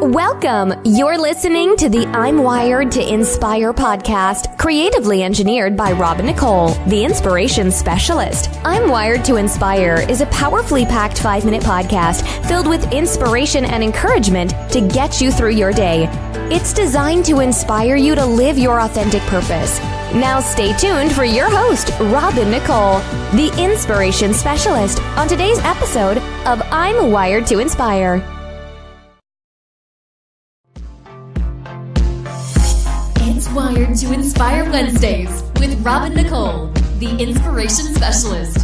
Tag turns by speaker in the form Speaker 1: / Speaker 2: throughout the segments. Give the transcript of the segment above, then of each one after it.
Speaker 1: Welcome. You're listening to the I'm Wired to Inspire podcast, creatively engineered by Nicole, the inspiration specialist. I'm Wired to Inspire is a powerfully packed 5-minute podcast filled with inspiration and encouragement to get you through your day. It's designed to inspire you to live your authentic purpose. Now stay tuned for your host, Nicole, the inspiration specialist, on today's episode of I'm Wired to Inspire.
Speaker 2: It's Wired to Inspire Wednesdays with Nicole, the inspiration specialist.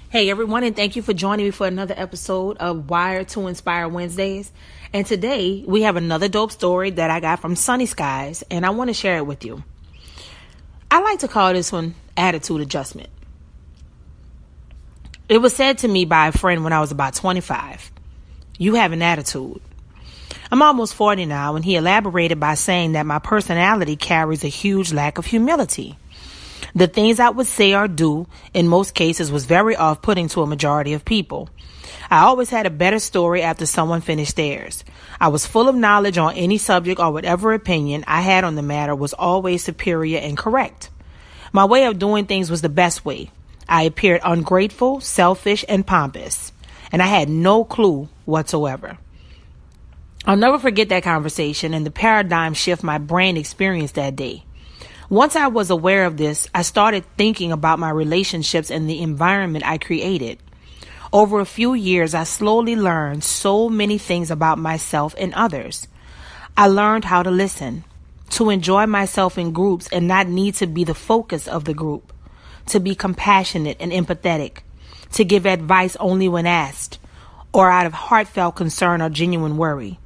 Speaker 3: Hey everyone, and thank you for joining me for another episode of Wired to Inspire Wednesdays. And today we have another dope story that I got from Sunny Skies, and I want to share it with you. I like to call this one attitude adjustment. It was said to me by a friend when I was about 25, "You have an attitude." I'm almost 40 now, and he elaborated by saying that my personality carries a huge lack of humility. The things I would say or do in most cases was very off-putting to a majority of people. I always had a better story after someone finished theirs. I was full of knowledge on any subject, or whatever opinion I had on the matter was always superior and correct. My way of doing things was the best way. I appeared ungrateful, selfish, and pompous, and I had no clue whatsoever. I'll never forget that conversation and the paradigm shift my brain experienced that day. Once I was aware of this, I started thinking about my relationships and the environment I created. Over a few years, I slowly learned so many things about myself and others. I learned how to listen, to enjoy myself in groups and not need to be the focus of the group, to be compassionate and empathetic, to give advice only when asked, or out of heartfelt concern or genuine worry,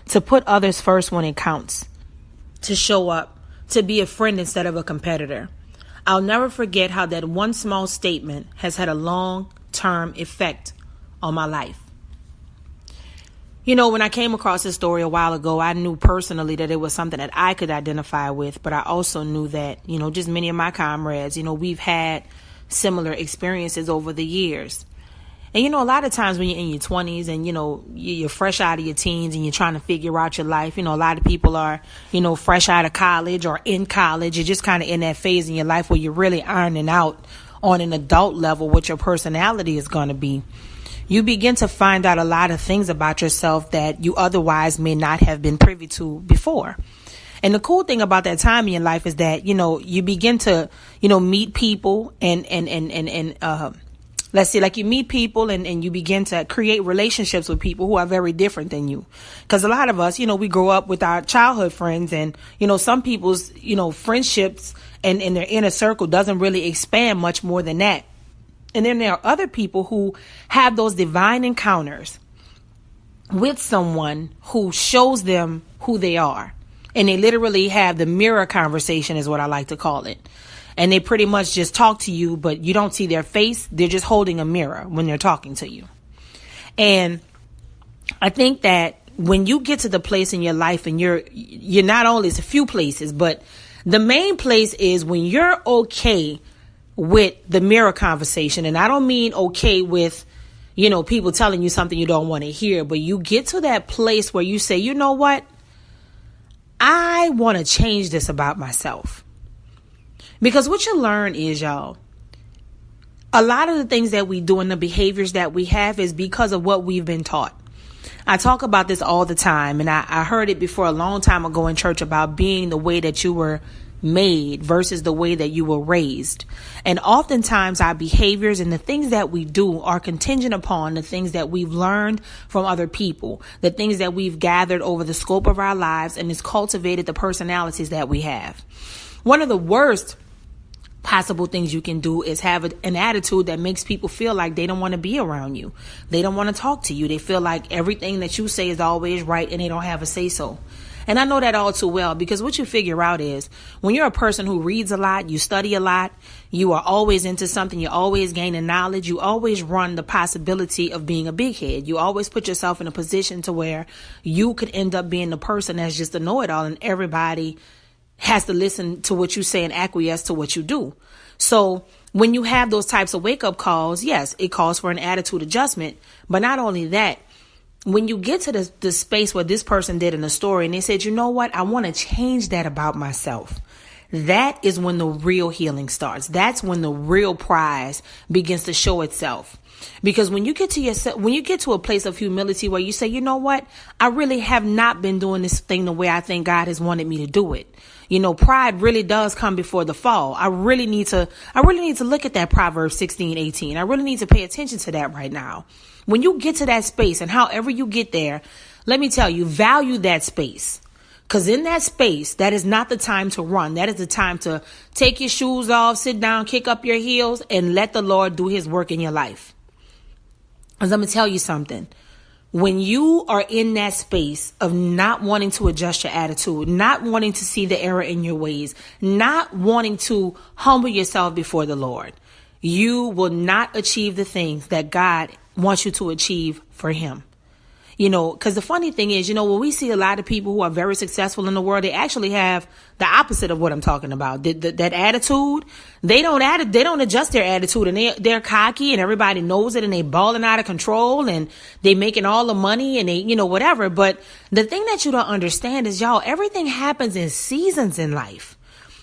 Speaker 3: to put others first when it counts, to show up, to be a friend instead of a competitor. I'll never forget how that one small statement has had a long-term effect on my life. You know, when I came across this story a while ago, I knew personally that it was something that I could identify with, but I also knew that, just many of my comrades, we've had similar experiences over the years. And, a lot of times when you're in your 20s and, you're fresh out of your teens and you're trying to figure out your life, a lot of people are, fresh out of college or in college. You're just kind of in that phase in your life where you're really ironing out on an adult level what your personality is going to be. You begin to find out a lot of things about yourself that you otherwise may not have been privy to before. And the cool thing about that time in your life is that, you begin to, meet people let's see, like you meet people and you begin to create relationships with people who are very different than you. Because a lot of us, we grow up with our childhood friends and, some people's, friendships and their inner circle doesn't really expand much more than that. And then there are other people who have those divine encounters with someone who shows them who they are. And they literally have the mirror conversation is what I like to call it. And they pretty much just talk to you, but you don't see their face. They're just holding a mirror when they're talking to you. And I think that when you get to the place in your life and you're not only, it's a few places, but the main place is when you're okay with the mirror conversation. And I don't mean okay with, people telling you something you don't want to hear, but you get to that place where you say, you know what? I want to change this about myself. Because what you learn is, y'all, a lot of the things that we do and the behaviors that we have is because of what we've been taught. I talk about this all the time, and I heard it before a long time ago in church about being the way that you were made versus the way that you were raised. And oftentimes our behaviors and the things that we do are contingent upon the things that we've learned from other people, the things that we've gathered over the scope of our lives, and it's cultivated the personalities that we have. One of the worst possible things you can do is have an attitude that makes people feel like they don't want to be around you. They don't want to talk to you. They feel like everything that you say is always right and they don't have a say so. And I know that all too well, because what you figure out is when you're a person who reads a lot, you study a lot, you are always into something, you're always gaining knowledge, you always run the possibility of being a big head. You always put yourself in a position to where you could end up being the person that's just a know-it-all, and everybody has to listen to what you say and acquiesce to what you do. So when you have those types of wake-up calls, yes, it calls for an attitude adjustment. But not only that, when you get to the space where this person did in the story and they said, you know what, I want to change that about myself. That is when the real healing starts. That's when the real prize begins to show itself. Because when you get to a place of humility where you say, you know what, I really have not been doing this thing the way I think God has wanted me to do it. You know, pride really does come before the fall. I really need to look at that Proverbs 16:18. I really need to pay attention to that right now. When you get to that space, and however you get there, let me tell you, value that space. Because in that space, that is not the time to run. That is the time to take your shoes off, sit down, kick up your heels, and let the Lord do his work in your life. Because I'm going to tell you something. When you are in that space of not wanting to adjust your attitude, not wanting to see the error in your ways, not wanting to humble yourself before the Lord, you will not achieve the things that God wants you to achieve for him. You know, because the funny thing is, you know, when we see a lot of people who are very successful in the world, they actually have the opposite of what I'm talking about. That attitude, they don't adjust their attitude, and they're cocky, and everybody knows it, and they balling out of control, and they making all the money, and they, you know, whatever. But the thing that you don't understand is, y'all, everything happens in seasons in life.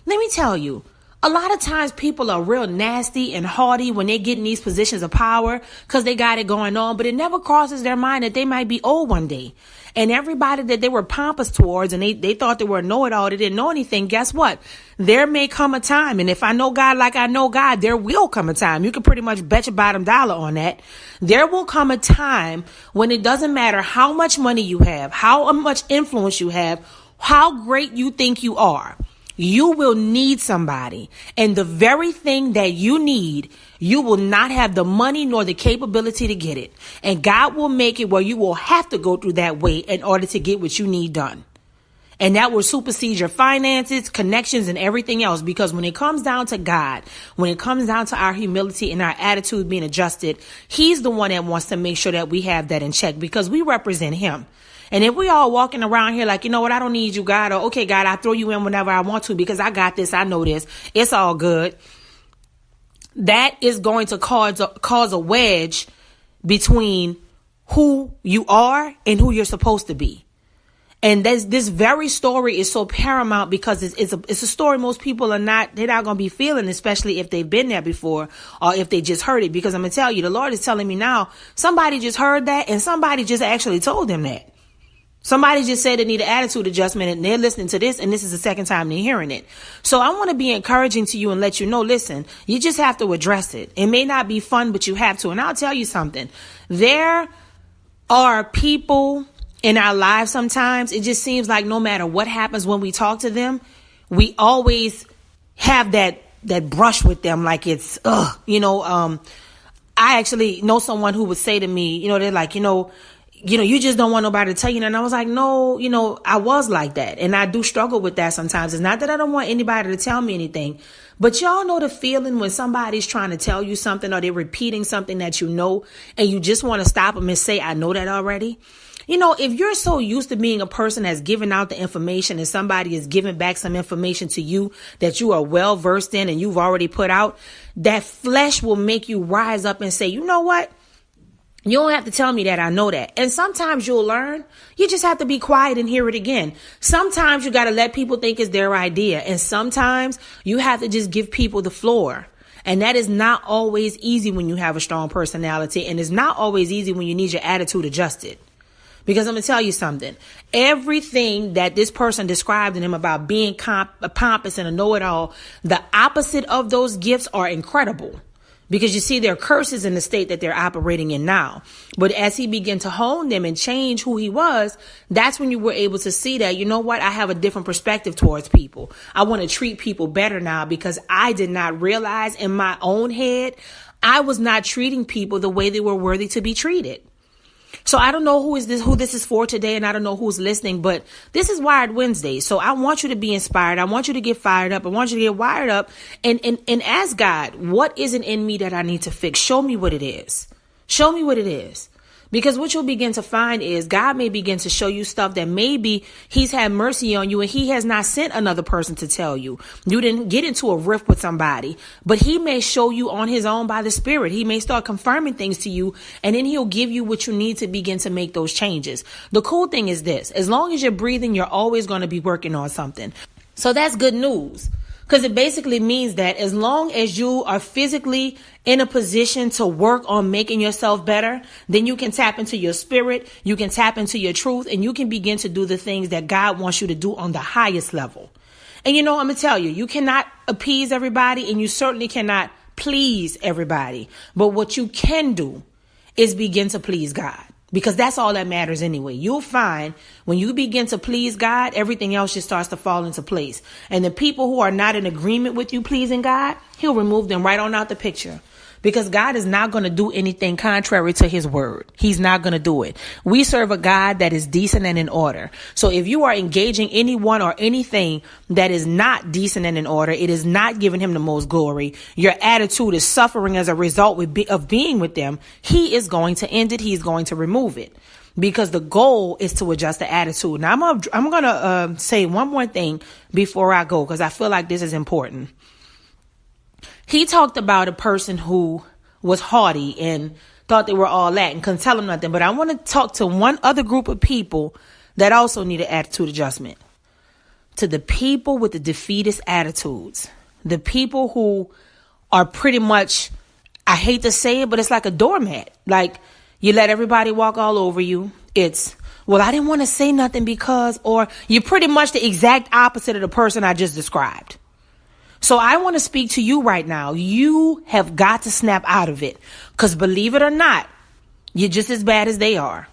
Speaker 3: Let me tell you. A lot of times people are real nasty and haughty when they get in these positions of power because they got it going on, but it never crosses their mind that they might be old one day. And everybody that they were pompous towards and they thought they were a know-it-all, they didn't know anything. Guess what? There may come a time, and if I know God like I know God, there will come a time. You can pretty much bet your bottom dollar on that. There will come a time when it doesn't matter how much money you have, how much influence you have, how great you think you are. You will need somebody, and the very thing that you need, you will not have the money nor the capability to get it. And God will make it where you will have to go through that way in order to get what you need done. And that will supersede your finances, connections, and everything else. Because when it comes down to God, when it comes down to our humility and our attitude being adjusted, he's the one that wants to make sure that we have that in check, because we represent him. And if we all walking around here like, you know what, I don't need you, God, or okay, God, I throw you in whenever I want to because I got this, I know this, it's all good. That is going to cause a wedge between who you are and who you're supposed to be. And this very story is so paramount because it's a story most people they're not going to be feeling, especially if they've been there before or if they just heard it. Because I'm going to tell you, the Lord is telling me now, somebody just heard that and somebody just actually told them that. Somebody just said they need an attitude adjustment, and they're listening to this, and this is the second time they're hearing it. So I want to be encouraging to you and let you know, listen, you just have to address it. It may not be fun, but you have to. And I'll tell you something. There are people in our lives sometimes, it just seems like no matter what happens when we talk to them, we always have that brush with them like it's, I actually know someone who would say to me, they're like, you just don't want nobody to tell you. And I was like, no, I was like that. And I do struggle with that sometimes. It's not that I don't want anybody to tell me anything, but y'all know the feeling when somebody's trying to tell you something or they're repeating something that you know, and you just want to stop them and say, I know that already. If you're so used to being a person that's giving out the information and somebody is giving back some information to you that you are well versed in and you've already put out, that flesh will make you rise up and say, you know what? You don't have to tell me that. I know that. And sometimes you'll learn. You just have to be quiet and hear it again. Sometimes you got to let people think it's their idea. And sometimes you have to just give people the floor. And that is not always easy when you have a strong personality. And it's not always easy when you need your attitude adjusted. Because I'm going to tell you something. Everything that this person described in him about being pompous and a know-it-all, the opposite of those gifts are incredible. Because you see, there are curses in the state that they're operating in now. But as he began to hone them and change who he was, that's when you were able to see that, you know what, I have a different perspective towards people. I want to treat people better now because I did not realize in my own head, I was not treating people the way they were worthy to be treated. So I don't know who this is for today, and I don't know who's listening, but this is Wired Wednesday. So I want you to be inspired. I want you to get fired up. I want you to get wired up and ask God, what isn't in me that I need to fix? Show me what it is. Show me what it is. Because what you'll begin to find is God may begin to show you stuff that maybe he's had mercy on you and he has not sent another person to tell you. You didn't get into a rift with somebody, but he may show you on his own by the Spirit. He may start confirming things to you, and then he'll give you what you need to begin to make those changes. The cool thing is this: as long as you're breathing, you're always going to be working on something. So that's good news. Because it basically means that as long as you are physically in a position to work on making yourself better, then you can tap into your spirit, you can tap into your truth, and you can begin to do the things that God wants you to do on the highest level. And I'm going to tell you, you cannot appease everybody, and you certainly cannot please everybody. But what you can do is begin to please God. Because that's all that matters anyway. You'll find when you begin to please God, everything else just starts to fall into place. And the people who are not in agreement with you pleasing God, he'll remove them right on out the picture. Because God is not going to do anything contrary to his word. He's not going to do it. We serve a God that is decent and in order. So if you are engaging anyone or anything that is not decent and in order, it is not giving him the most glory. Your attitude is suffering as a result of being with them. He is going to end it. He's going to remove it. Because the goal is to adjust the attitude. Now, I'm going to say one more thing before I go, because I feel like this is important. He talked about a person who was haughty and thought they were all that and couldn't tell them nothing. But I want to talk to one other group of people that also need an attitude adjustment. To the people with the defeatist attitudes. The people who are pretty much, I hate to say it, but it's like a doormat. Like, you let everybody walk all over you. It's, well, I didn't want to say nothing because, or you're pretty much the exact opposite of the person I just described. So I want to speak to you right now. You have got to snap out of it, because believe it or not, you're just as bad as they are.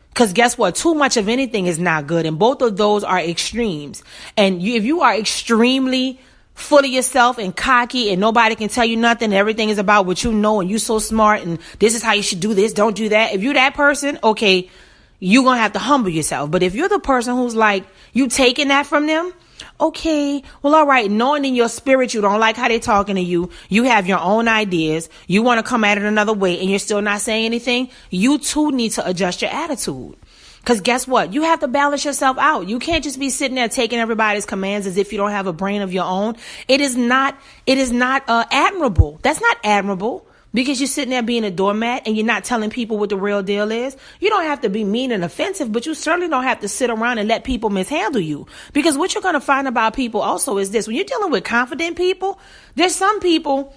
Speaker 3: Because guess what? Too much of anything is not good. And both of those are extremes. And if you are extremely full of yourself and cocky and nobody can tell you nothing, everything is about what you know and you're so smart and this is how you should do this, don't do that. If you're that person, okay, you're going to have to humble yourself. But if you're the person who's like, you taking that from them, okay, well, all right, knowing in your spirit you don't like how they're talking to you, you have your own ideas, you want to come at it another way, and you're still not saying anything, you too need to adjust your attitude. Because guess what? You have to balance yourself out. You can't just be sitting there taking everybody's commands as if you don't have a brain of your own. It is not admirable. That's not admirable. Because you're sitting there being a doormat and you're not telling people what the real deal is. You don't have to be mean and offensive, but you certainly don't have to sit around and let people mishandle you. Because what you're going to find about people also is this: when you're dealing with confident people, there's some people,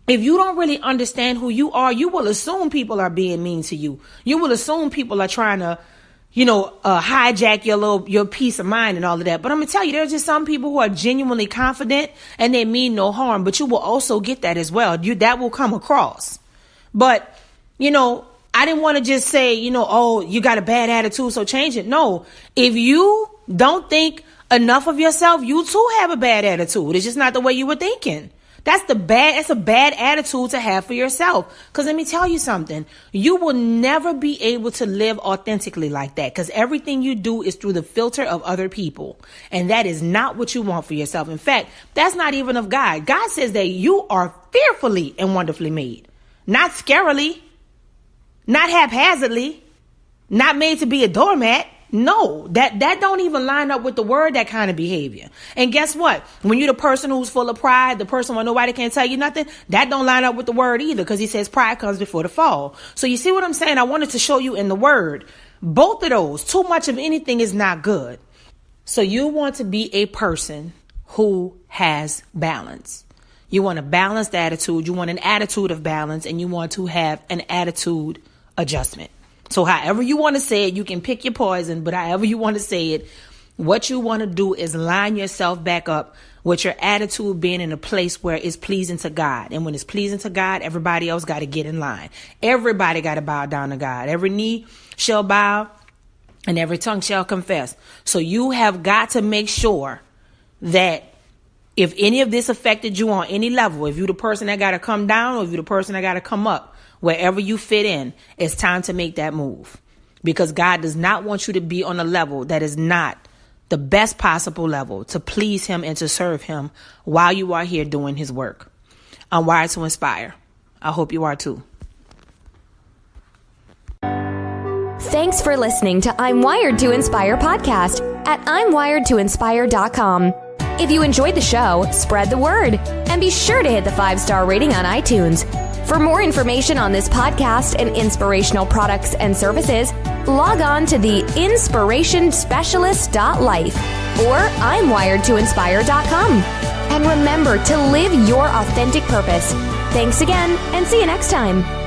Speaker 3: if you don't really understand who you are, you will assume people are being mean to you. You will assume people are trying to, hijack your peace of mind and all of that. But I'm going to tell you, there's just some people who are genuinely confident and they mean no harm, but you will also get that as well. That will come across. But, I didn't want to just say, oh, you got a bad attitude, so change it. No, if you don't think enough of yourself, you too have a bad attitude. It's just not the way you were thinking. That's a bad attitude to have for yourself. Because let me tell you something. You will never be able to live authentically like that, because everything you do is through the filter of other people. And that is not what you want for yourself. In fact, that's not even of God. God says that you are fearfully and wonderfully made. Not scarily. Not haphazardly. Not made to be a doormat. No, that don't even line up with the word, that kind of behavior. And guess what? When you're the person who's full of pride, the person where nobody can tell you nothing, that don't line up with the word either, because he says pride comes before the fall. So you see what I'm saying? I wanted to show you in the word, both of those. Too much of anything is not good. So you want to be a person who has balance. You want a balanced attitude. You want an attitude of balance, and you want to have an attitude adjustment. So however you want to say it, you can pick your poison, but however you want to say it, what you want to do is line yourself back up with your attitude being in a place where it's pleasing to God. And when it's pleasing to God, everybody else got to get in line. Everybody got to bow down to God. Every knee shall bow and every tongue shall confess. So you have got to make sure that if any of this affected you on any level, if you're the person that got to come down or if you're the person that got to come up, Wherever you fit in, it's time to make that move. Because God does not want you to be on a level that is not the best possible level to please him and to serve him while you are here doing his work. I'm wired to inspire. I hope you are too.
Speaker 1: Thanks for listening to I'm Wired to Inspire podcast at I'mWiredToInspire.com. If you enjoyed the show, spread the word and be sure to hit the 5-star rating on iTunes. For more information on this podcast and inspirational products and services, log on to the inspirationspecialist.life or I'mWiredToInspire.com. And remember to live your authentic purpose. Thanks again, and see you next time.